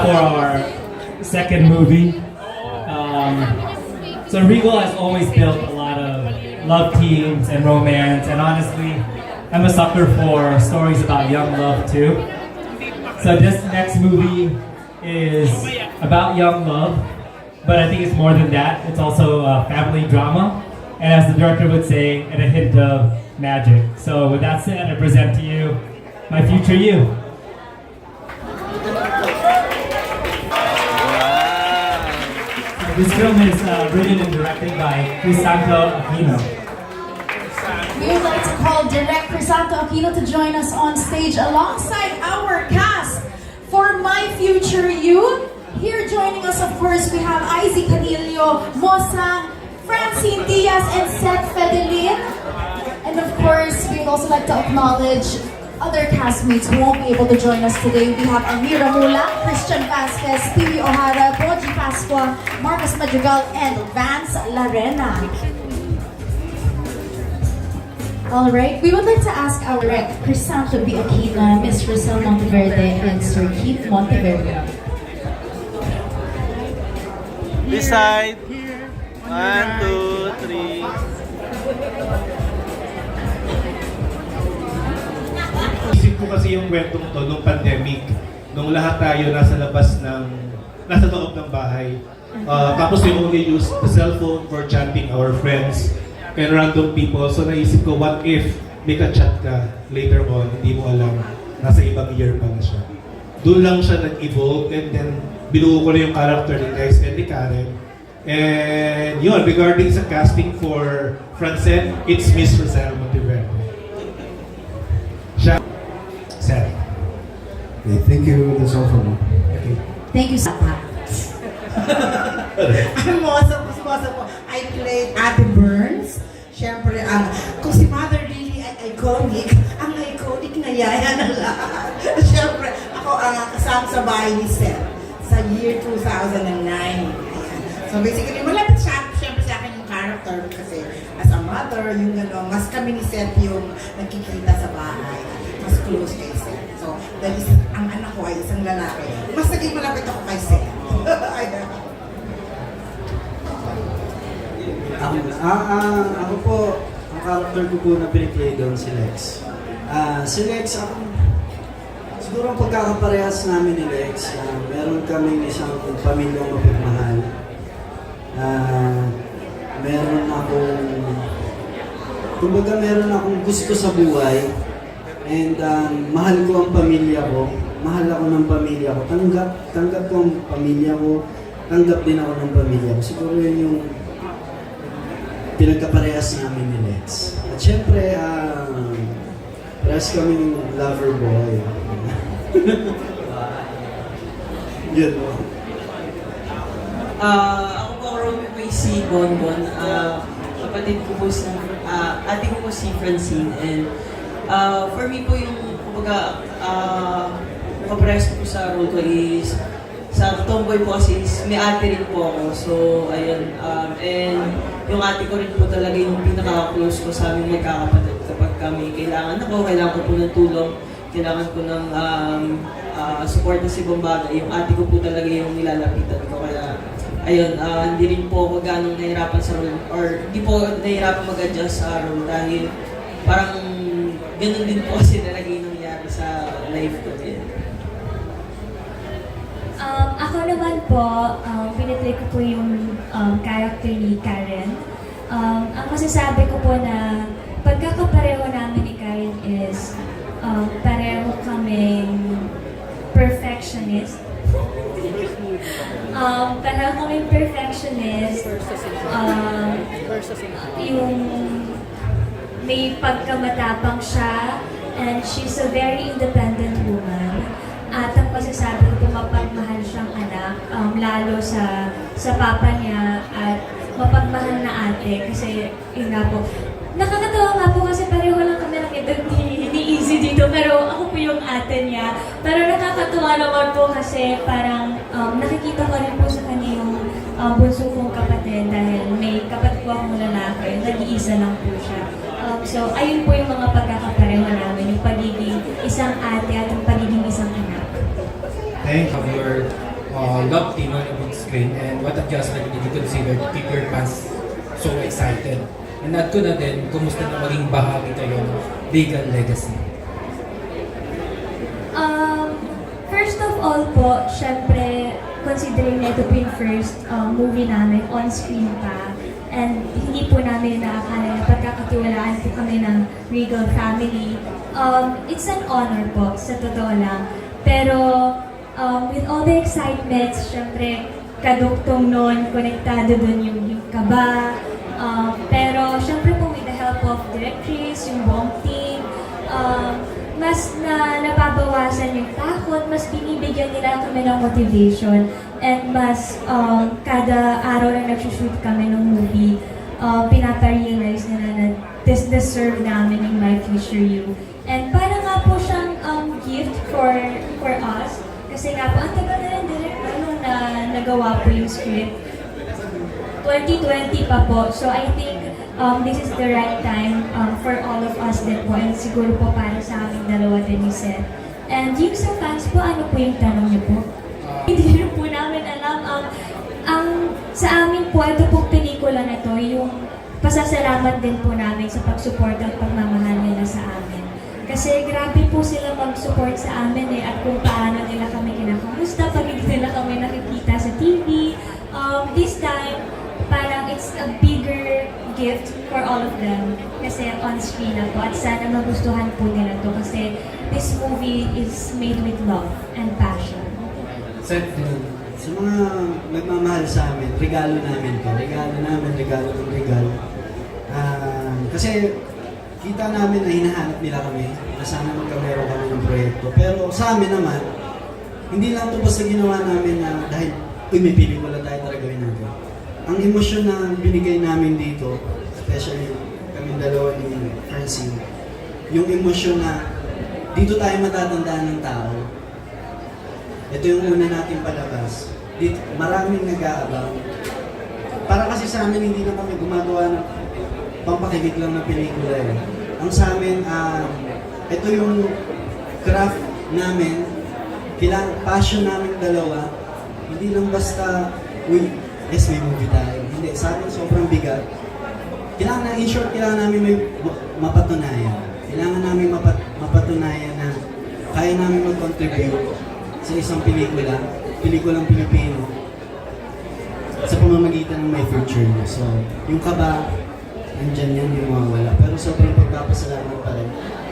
for our second movie. So Regal has always built a lot of love teams and romance, and honestly, I'm a sucker for stories about young love too. So this next movie is about young love, but I think it's more than that. It's also a family drama, and as the director would say, and a hint of magic. So with that said, I present to you my future you. This film is written and directed by Crisanto Aquino. We would like to call Direct Crisanto Aquino to join us on stage alongside our cast for My Future You. Here joining us, of course, we have Izzy Canillo, Mosa, Francine Diaz, and Seth Fedelin. And of course, we'd also like to acknowledge other castmates who won't be able to join us today. We have Amira Mula, Christian Vasquez, Piwi O'Hara, Boji Pascua, Marcus Madrigal, and Vance Larena. Alright, we would like to ask our Direct Crisanto B. Aquino, Ms. Rosel Monteverde, and Sir Keith Monteverde. This side. 1, 2, 3. Isip ko kasi yung kwentong to nung pandemic, nung lahat tayo nasa loob ng bahay. Tapos we only use the cellphone for chatting our friends and random people. So naisip ko, what if may ka-chat ka later on, hindi mo alam, nasa ibang year pa na siya. Doon lang siya nag-evolve, and then binuo ko na yung character ni Lex and ni Karen. And yun, regarding sa casting for Francine, it's Miss Rosel Monteverde. Siya. Seth. Okay, thank you. That's all from me. Okay. Thank you, Sapa. Mosa po. I played Ate Burns. Siyempre, kung si Mother Lily ay iconic, ang iconic na yaya na lahat. Siyempre, ako ang kasama sa bahay ni Seth sa year 2009. Ayan. So basically, malapit siya, siyempre sa akin yung character kasi as a mother, yung mas kami ni Seth yung nagkikita sa bahay. Mas close kay Seth. So, dahil ang anak ko ay isang lalaki, mas naging malapit ako kay Seth. Ako po, ang character ko po na piniplay doon si Lex. Si Lex, siguro ang pagkakaparehas namin ni Lex, meron kaming isang pamilyang mapagmahal. Meron akong gusto sa buhay, and mahal ko ang pamilya ko, mahal ako ng pamilya ko, tanggap ko ang pamilya ko, tanggap din ako ng pamilya ko. Siguro yun yung pinagkaparehas namin ni Lex. At syempre, parehas kaming lover boy. Yun mo. Ako po ang role ko si Bonbon. Kapatid ko po ate ko po si Francine. And for me po yung kumbaga kaparehas ko po sa role ko is sa tomboy po kasi may ate rin po ako. So, ayun. And yung ate ko rin po talaga yung pinaka-close ko sa aming magkakapatid. Kapag kami kailangan ko po ng tulong, kailangan ko ng support na si Bombaga. Yung ate ko po talaga yung nilalapitan ko. Kaya, ayun, hindi rin po ako ganong nahihirapan sa role or hindi po nahihirapan mag-adjust sa role dahil parang ganun din po kasi talaga yung nangyari sa life ko din. Ako naman po, piniplay ko po yung character ni Karen. Ang masasabi ko po na pagkakapareho namin ni Karen is pareho kaming perfectionist. Pareho kaming perfectionist. Yung may pagkamatapang siya, and she's a very independent woman. At ang pasasabi ko po, mapagmahal siyang anak, lalo sa papa niya, at mapagmahal na ate, kasi yun nga po. Nakakatawa nga po kasi pareho lang kami ng edad ni Easy dito, pero ako po yung ate niya. Pero nakakatawa naman po kasi parang nakikita ko rin po sa kanya yung bunso kong kapatid dahil may kapatid ko akong lalaki, nag-iisa lang po siya. So, ayun po yung mga pagkakapareho namin, yung pagiging isang ate at yung pagiging isang anak. Thank you. Your love team on a big screen, and what adjustment did you consider to keep your fans so excited? And at ko na din, kumusta na maging bahagi kayo ng Legal Legacy? First of all po, syempre, considering na ito po yung first movie namin on screen pa, and hindi po namin naakala na pagkakatiwalaan po kami ng Regal family. It's an honor po, sa totoo lang. Pero with all the excitement, syempre, kadugtong nun, konektado dun yung kaba. Pero syempre po with the help of Direk Chris, yung buong team, mas nababawasan yung takot, mas binibigyan nila kami ng motivation, and mas kada araw na nagsushoot kami ng movie, pinapa-realize nila na this deserve namin yung My Future You. And para nga po siyang gift for us, kasi nga po, ang tagal na rin direct na nagawa po yung script. 2020 pa po, so I think this is the right time for all of us din po, and siguro po para sa aming dalawa din ni Seth. And yung sa fans po, ano po yung tanong niyo po? Hindi rin po namin alam. Sa amin po, ito pong pelikula na to, yung pasasalamat din po namin sa pagsupport at pagmamahal nila sa amin. Kasi grabe po sila mag-support sa amin at kung paano nila kami kinakamusta pag hindi nila kami nakikita sa TV. This time, parang it's a bigger gift for all of them kasi on screen na po, at sana magustuhan po nila to kasi this movie is made with love and passion. Seth, Sa mga nagmamahal sa amin, regalo namin to. Regalo ng regalo. Kasi kita namin na hinahanap nila kami, na sana magkamero kami ng proyekto. Pero sa amin naman, hindi lang ito basta ginawa namin na dahil, may pelikula tayo talaga gawin natin. Ang emosyon na binigay namin dito, especially kami dalawa ni Francine, yung emosyon na dito tayo matatandaan ng tao. Ito yung una nating palabas. Dito, maraming nag-aabang. Para kasi sa amin, hindi na kami gumagawa ng pampakilig lang na pelikula. Ang sa amin, ito yung craft namin, passion namin dalawa. Hindi lang basta, yes, may movie tayo. Hindi, sa amin sobrang bigat. In short, kailangan namin may mapatunayan. Kailangan namin mapatunayan na kaya namin mag-contribute sa isang pelikulang Pilipino, sa pamamagitan ng My Future You. So, yung kaba, nandyan yan, yung mawawala. Pero sobrang pagpapasalamat pa rin.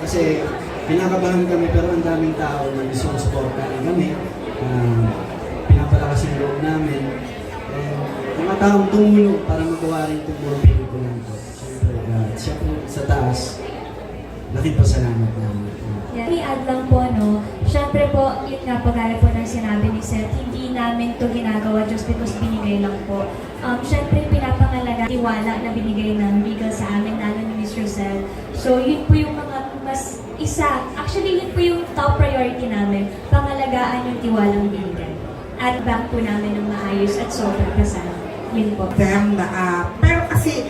Kasi, pinakabahan kami, pero ang daming tao na gusto kong supportahan kami. Pinapalakas yung loob namin. Mga taong tumulong para magawa rin itong buong pelikula nito. Siyempre, sa taas, laking pasalamat namin. I-add lang po, no? Siyempre po, yun nga po, gaya po ng sinabi ni Seth, hindi namin to ginagawa just because binigay lang po. Siyempre, pinapangalaga, tiwala na binigay ng Regal sa amin, lalo ni Mr. Seth. So, yun po yung mga mas actually, yun po yung top priority namin, pangalagaan yung tiwalang binigay. At back po namin ng maayos at sobrang kasama. Yun po. Pero kasi,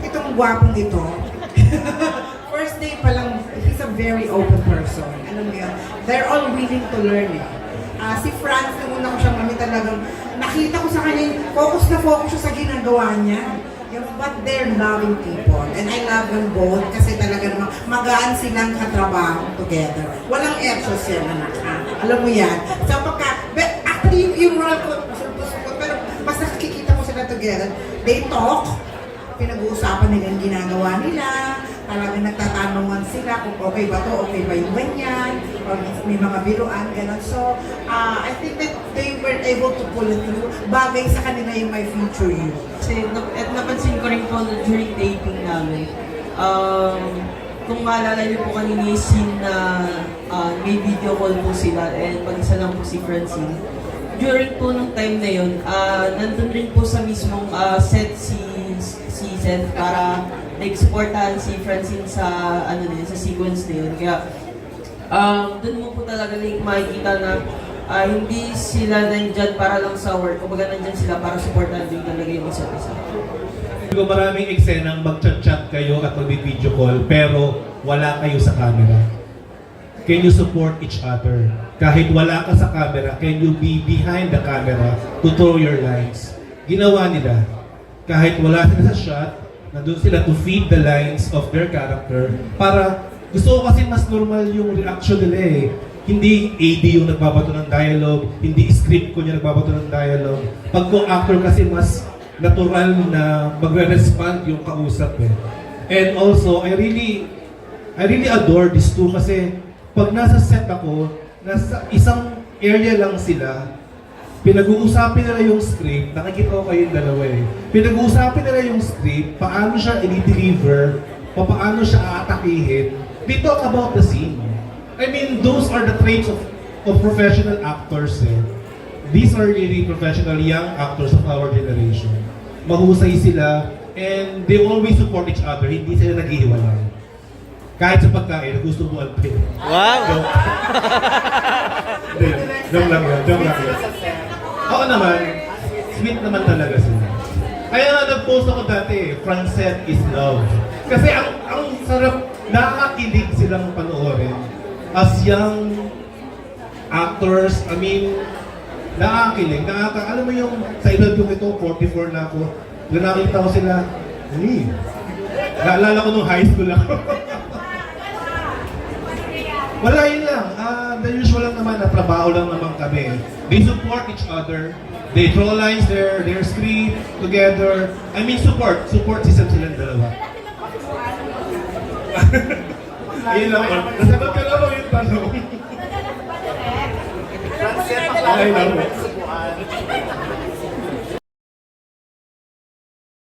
itong gwapong ito, first day pa lang, he's a very open person. Alam mo yun, they're all willing to learn eh. Si Franz, nung una ko siyang kami talagang, nakita ko sa kanya, focus siya sa ginagawa niya. But they're loving people. And I love them both kasi talaga naman magaan silang katrabaho together. Walang etos yan, anak. Alam mo yan. So actually, yung role ko, pero mas nakikita ko sila together. They talk, pinag-uusapan nila yung ginagawa nila, talagang nagtatanungan sila kung okay ba to, okay ba yung ganyan, or may mga biruan, gano'n. So, I think that they were able to pull it through. Bagay sa kanila yung My Future You. Kasi napansin ko rin po during dating namin, kung maalala niyo po kanina yung scene na may video call po sila and mag-isa lang po si Francine. During po nung time na yun, nandun rin po sa mismong set si Seth para supportahan si Francine sa sa sequence na yun. Kaya doon mo po talaga makikita na hindi sila nandyan para lang sa work. Kumbaga nandyan sila para supportahan din talaga yung isa't isa. Maraming eksenang mag-chat-chat kayo at mag-video call pero wala kayo sa camera. can you support each other? Kahit wala ka sa camera, can you be behind the camera to throw your lines? Ginawa nila. Kahit wala sila sa shot, nandun sila to feed the lines of their character para gusto ko kasi mas normal yung reaction nila eh. Hindi AD yung nagbabato ng dialogue, hindi script ko yung nagbabato ng dialogue. Pag co-actor kasi mas natural na magre-respond yung kausap eh. And also, I really adore these two kasi pag nasa set ako, nasa isang area lang sila, pinag-uusapin nila yung script, nakikita ko kayong dalawa eh. Pinag-uusapin nila yung script, paano siya i-deliver, paano siya aatakihin. They talk about the scene. I mean, those are the traits of professional actors eh. These are really professional young actors of our generation. Mahusay sila, and they always support each other, hindi sila naghihiwalay. Kahit sa pagkain, nagustuhan pa rin. Wow! Joke lang yun. Oo naman, sweet naman talaga sila. Kaya nga nag-post ako dati, Francet is love. Kasi ang sarap, nakakakilig silang panoorin. As young actors, I mean, nakakakilig. Alam mo yung sa edad yung ito, 44 na ako, nakakita ko sila, naalala ko nung high school ako. Wala yun lang. The usual lang naman, na trabaho lang naman kami. They support each other. They draw lines, their script together. I mean, support. Support system silang dalawa. Ayun lang. Nasagot ka lang yung tanong. Okay lang.